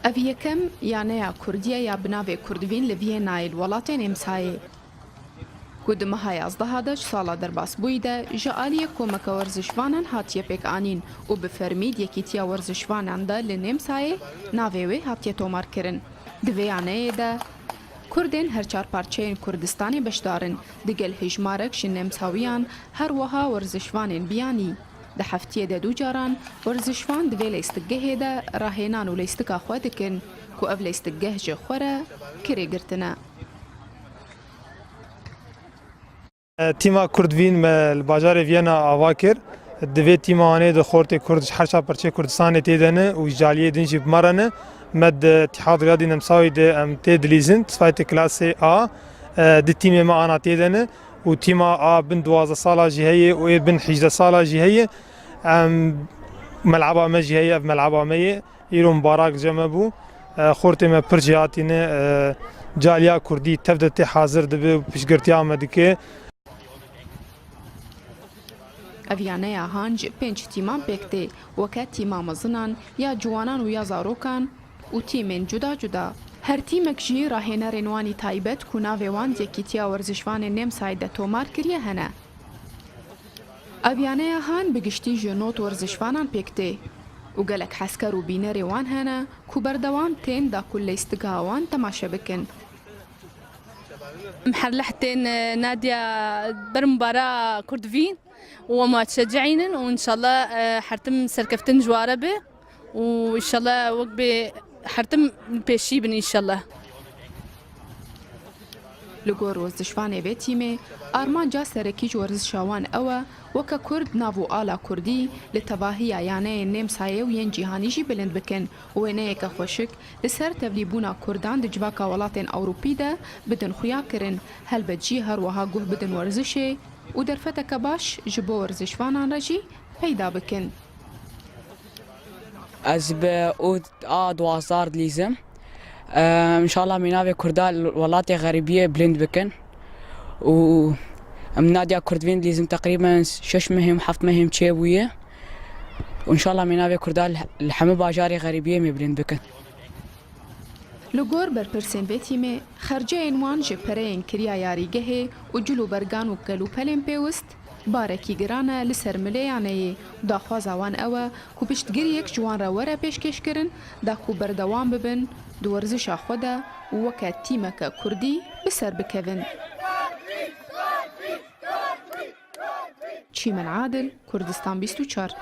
Ev yekem yaneya Kurdiye ya binavê Kurdivîn li Vîyenayê welatên Emsayê. Ku di meha 11 sala derbasbûyî de ji aliyê komeka werzişvanan hatiye pêkanîn û bi fermî yekîtiya werzişvanan de li Nemsayê navê wê hatiye tomarkirin. Di vê yaneyê de Kurdên her çarparçeyên Kurdistanê beşdarin, digel hejmarek ji Nemsawiyan her wiha werzişvanên biyanî. Di heftiyê de du caran werzişvan di vê lêstikgehê de rahênan û lêstika xwe dikin ku ev lêstikgeh ji xwe re kirêgirtin e. تیما کردوین مل باجار وینا آواکر دوی تیما آنه د خورت کرد هر چا پرچه کردستان تیدنه و جالیه دنجی بمرنه مد اتحاد ریاضی نمساوی د ام تدلیزن صفات کلاس آ د تیم ما آنا تیدنه و تیما آ بن 12 ساله جهیه و بن 18 ساله جهیه ام ملعبه ما جهیه ملعبه ما ایرو مبارک جمع بو خورت ما پرجیاتینه جالیا کردی تفدت حاضر دبه پیشگرتی آمدکه Eviyaneya han ji 5 tîman pêk tê weke tîma mezinan ya ciwanan û ya zarokan û tîmên cuda cuda. Her tîmek jî rahênerên wanî taybet ku navê wan yekîtiya werzişvanên Nemsayê de tomar kiriye hene. Eviyaneya han bi giştî ji not werzişvanan pêk tê û gelek hesker û bînerê wan hene ku berdewam tên da ku lêstikgeha wan temaşe bikin. محرلحتين نادية برمبارا كردفين وما تشجعين وإن شاء الله حرتم سركفتن جوارة به وإن شاء الله وقبي حرتم بيشيبن إن شاء الله. لگور werzişvanê vê tîmê armanca serekî ji werzişawan ew e weke Kurd nav û ala Kurdî li tevahiya yaneyên Nemsayê û yên cîhanî jî bilind bikin û wêneyeke xweşik li ser tevlîbûna Kurdan di civaka welatên Ewropî de bidin xuya kirin helbet jî her wiha guh bidin werzişê û derfeteke baş ji bo werzişvanan re jî peyda bikin. Ez bi a 12 dilîzim. ان شاء الله من ناوي كردال ولاتي غريبيه بلند بكن و من نادي كردوين لازم تقريبا 6 مهم 7 مهم تشيبويه وان شاء الله من ناوي كردال الحمى باجاري غريبيه مي بلند بكن لگور برپرسین vê tîmê xerceyên wan ji pereyên kiriya yarîgehê û cil û bergan û kelûpelên pêwîst barekî giran e li ser milêyaneyê daxwaza wan ew e ku piştgiriyek ji wan re were pêşkêşkirin da ku berdewam bibin di werzişa xwe de û weke tîmeke Kurdî bi ser bikevin. Çîmen Adil, Kurdistan 24